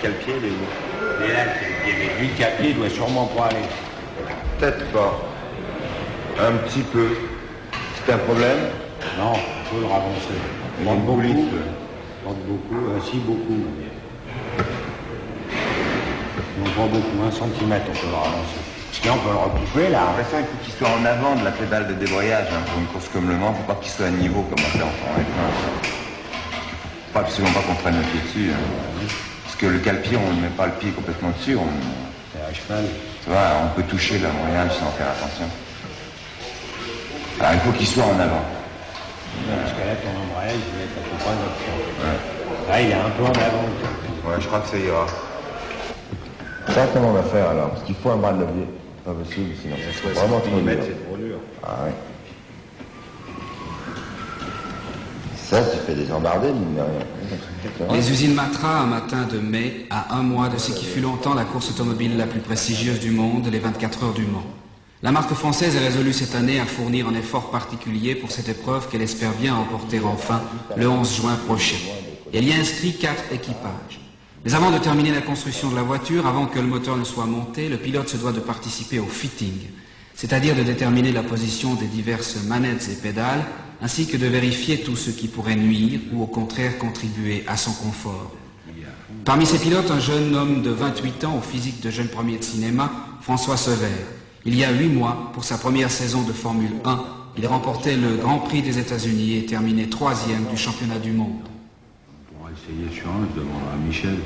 Calpier, il est où? Il est là, le Calpier. Mais lui, Calpier, il doit sûrement pas aller. Peut-être pas. Un petit peu. C'est un problème? Non, on peut le ravancer. Il manque beaucoup. Il manque beaucoup, si beaucoup. Non, pas beaucoup, 1 centimètre, on peut le ravancer. Sinon, on peut le recouper, là. Après ça, il faut qu'il soit en avant de la pédale de débrayage. Hein. Pour une course comme Le Mans, il ne faut pas qu'il soit à niveau comme on fait en F1. Faut absolument pas qu'on prenne le pied dessus. Hein. Parce que le Calpier, on ne met pas le pied complètement dessus. C'est à cheval. Tu vois, on peut toucher l'embrayage sans faire attention. Alors, il faut qu'il soit en avant. Parce que là, ton embrayage, il est à peu près notre temps. Là, il est un peu en avant. Ouais, je crois que ça ira. Ça, comment on va faire alors? Parce qu'il faut un bras de levier. Pas possible, sinon ça serait vraiment trop dur. C'est trop dur. Ah oui. Ça, tu fais des embardées, mine de rien. Les usines Matra, un matin de mai, à 1 mois de ce qui fut longtemps la course automobile la plus prestigieuse du monde, les 24 heures du Mans. La marque française est résolue cette année à fournir un effort particulier pour cette épreuve qu'elle espère bien remporter enfin le 11 juin prochain. Et elle y inscrit 4 équipages. Mais avant de terminer la construction de la voiture, avant que le moteur ne soit monté, le pilote se doit de participer au fitting, c'est-à-dire de déterminer la position des diverses manettes et pédales, ainsi que de vérifier tout ce qui pourrait nuire ou au contraire contribuer à son confort. Parmi ces pilotes, un jeune homme de 28 ans au physique de jeune premier de cinéma, François Sever. Il y a 8 mois, pour sa première saison de Formule 1, il remportait le Grand Prix des États-Unis et terminait 3e du championnat du monde. On pourra essayer sur un, je demanderai à Michel.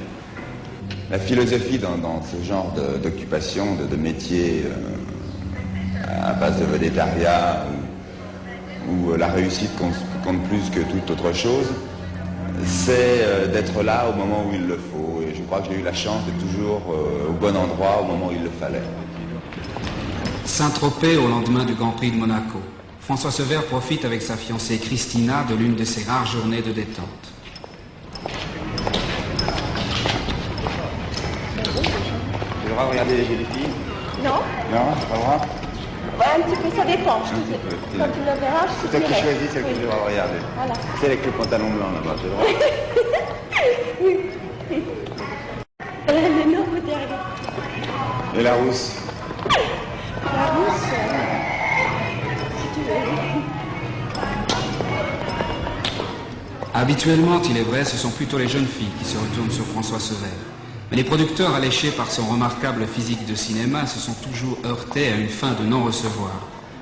La philosophie dans ce genre d'occupation, de métier à base de végétariat, où la réussite compte plus que toute autre chose, c'est d'être là au moment où il le faut. Et je crois que j'ai eu la chance d'être toujours au bon endroit au moment où il le fallait. Saint-Tropez au lendemain du Grand Prix de Monaco. François Sever profite avec sa fiancée Christina de l'une de ses rares journées de détente. J'ai le droit de regarder les jolies filles? Non, Non, j'ai pas le droit? ouais, un petit peu, ça dépend. Un petit peu. Quand tu le verras, je C'est te toi qui dirai. choisis celle que j'ai le droit de regarder. Voilà. Celle avec le pantalon blanc là-bas, j'ai le droit. Oui. Elle a un énorme derrière. Et la rousse? La rousse, si tu veux. Habituellement, il est vrai, ce sont plutôt les jeunes filles qui se retournent sur François Sever. Mais les producteurs, alléchés par son remarquable physique de cinéma, se sont toujours heurtés à une fin de non-recevoir.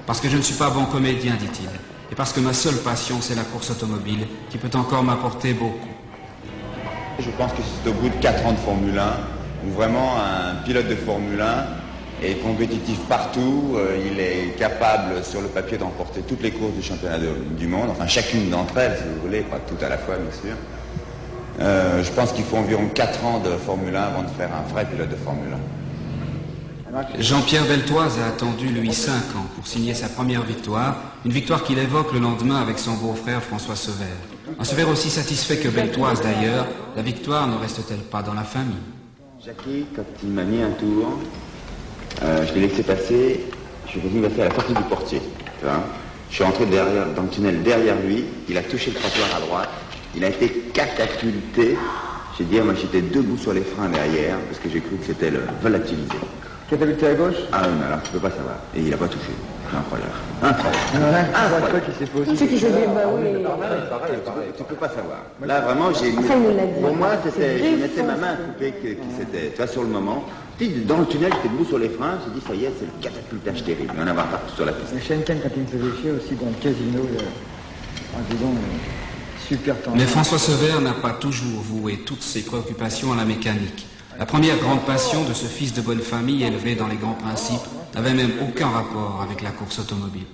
Parce que je ne suis pas bon comédien, dit-il. Et parce que ma seule passion, c'est la course automobile, qui peut encore m'apporter beaucoup. Je pense que c'est au bout de 4 ans de Formule 1, où vraiment un pilote de Formule 1 est compétitif partout, il est capable sur le papier d'emporter toutes les courses du championnat du monde, enfin chacune d'entre elles si vous voulez, pas toutes à la fois bien sûr. Je pense qu'il faut environ 4 ans de Formule 1 avant de faire un vrai pilote de Formule 1. Jean-Pierre Beltoise a attendu, lui, 5 ans pour signer sa première victoire, une victoire qu'il évoque le lendemain avec son beau-frère François Sever. Un Sever aussi satisfait que Beltoise d'ailleurs, la victoire ne reste-t-elle pas dans la famille? Jackie, quand il m'a mis un tour, je l'ai laissé passer, je suis venu passer à la sortie du portier. Tu vois, je suis rentré dans le tunnel derrière lui, il a touché le trottoir à droite, il a été catapulté. J'ai dit, moi j'étais debout sur les freins derrière, parce que j'ai cru que c'était le volatilisé. Catapulté à gauche? Ah oui, mais alors tu peux pas savoir. Et il a pas touché. C'est incroyable. Ce qui s'est dit, bah oui. Tu peux pas savoir. Là vraiment, j'ai mis... Enfin, il nous l'a dit. Pour moi, c'était... Je mettais ma main à couper qui c'était. Tu vois, sur le moment. Dans le tunnel, j'étais debout sur les freins, j'ai dit, ça y est, c'est le catapultage terrible. Il y en a avoir partout sur la piste. Le Schenken, quand il me faisait chier aussi dans le casino, disons, super tendu. Mais François Sever n'a pas toujours voué toutes ses préoccupations à la mécanique. La première grande passion de ce fils de bonne famille élevé dans les grands principes n'avait même aucun rapport avec la course automobile.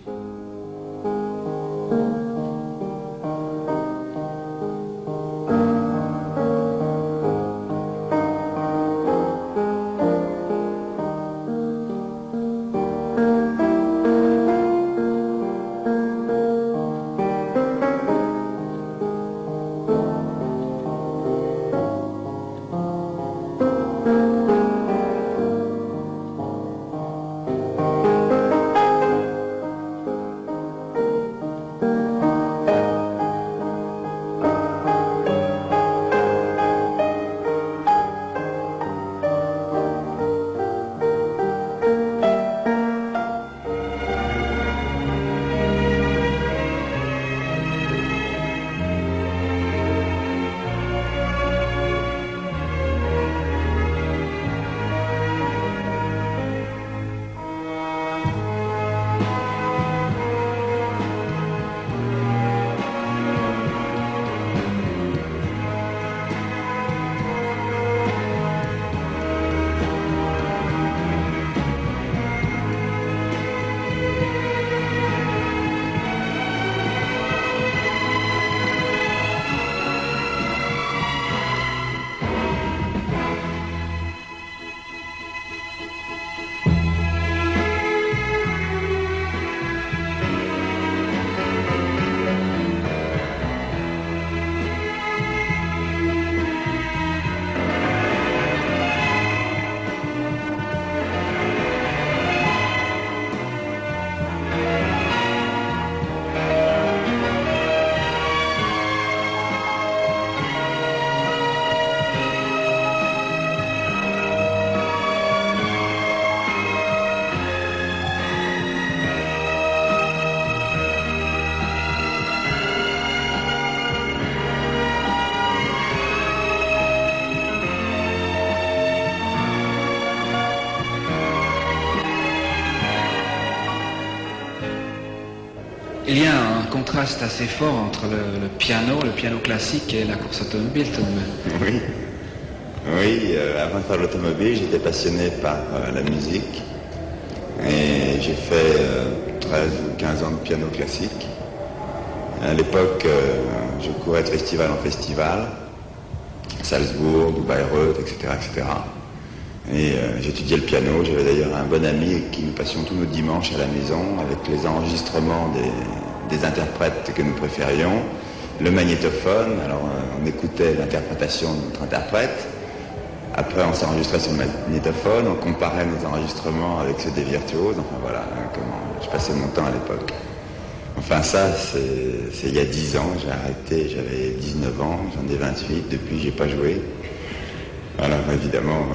Il y a un contraste assez fort entre le piano classique et la course automobile tout de même. Oui. Oui, avant de faire l'automobile, j'étais passionné par la musique. Et j'ai fait 13 ou 15 ans de piano classique. À l'époque, je courais de festival en festival, Salzbourg, Bayreuth, etc., etc. Et j'étudiais le piano. J'avais d'ailleurs un bon ami avec qui nous passions tous nos dimanches à la maison avec les enregistrements des interprètes que nous préférions, le magnétophone. Alors on écoutait l'interprétation de notre interprète. Après on s'enregistrait sur le magnétophone, on comparait nos enregistrements avec ceux des virtuoses. Enfin voilà comment je passais mon temps à l'époque. Enfin ça c'est il y a 10 ans, j'ai arrêté, j'avais 19 ans, j'en ai 28, depuis j'ai pas joué. Alors évidemment,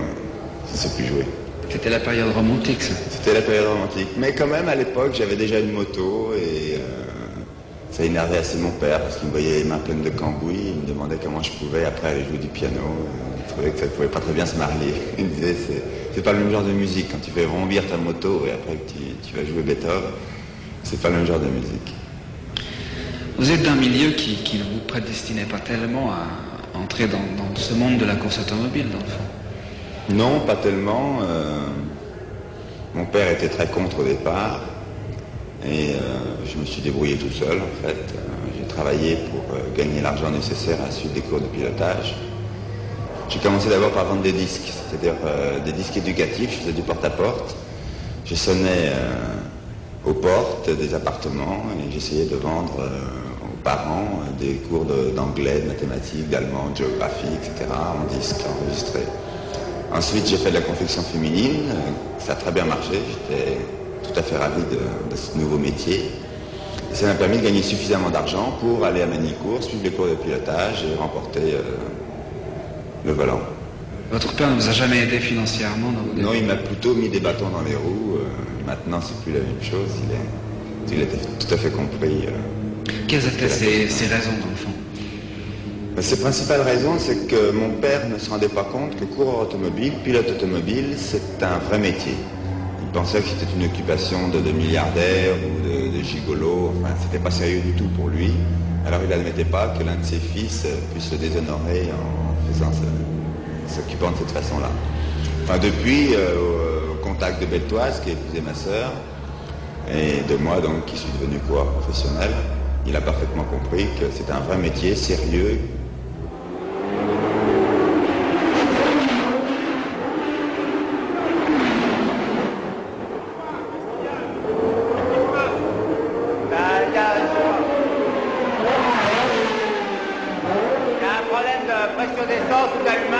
je ne sais plus jouer. C'était la période romantique, ça. C'était la période romantique. Mais quand même, à l'époque, j'avais déjà une moto et ça énervait assez mon père parce qu'il me voyait les mains pleines de cambouis. Il me demandait comment je pouvais après aller jouer du piano. Il trouvait que ça ne pouvait pas très bien se marier. Il me disait, c'est pas le même genre de musique. Quand tu fais rondir ta moto et après que tu vas jouer Beethoven, c'est pas le même genre de musique. Vous êtes d'un milieu qui ne vous prédestinait pas tellement à entrer dans ce monde de la course automobile, dans le fond. Non, pas tellement. Mon père était très contre au départ et je me suis débrouillé tout seul en fait. J'ai travaillé pour gagner l'argent nécessaire à la suite des cours de pilotage. J'ai commencé d'abord par vendre des disques, c'est-à-dire des disques éducatifs. Je faisais du porte-à-porte. Je sonnais aux portes des appartements et j'essayais de vendre aux parents des cours d'anglais, de mathématiques, d'allemand, de géographie, etc. en disques enregistrés. Ensuite, j'ai fait de la confection féminine, ça a très bien marché, j'étais tout à fait ravi de ce nouveau métier. Et ça m'a permis de gagner suffisamment d'argent pour aller à Manicourt, suivre les cours de pilotage et remporter le volant. Votre père ne vous a jamais aidé financièrement dans vos débuts? Non, il m'a plutôt mis des bâtons dans les roues. Maintenant, c'est plus la même chose, il a tout à fait compris. Quelles étaient ces raisons, dans le fond? Ses principales raisons, c'est que mon père ne se rendait pas compte que coureur automobile, pilote automobile, c'est un vrai métier. Il pensait que c'était une occupation de milliardaires ou de gigolos, enfin c'était pas sérieux du tout pour lui. Alors il n'admettait pas que l'un de ses fils puisse se déshonorer en s'occupant de cette façon-là. Enfin depuis, au contact de Beltoise, qui a épousé ma sœur, et de moi donc qui suis devenu coureur professionnel, il a parfaitement compris que c'est un vrai métier sérieux. Il y a un problème de pression d'essence ou d'allumage.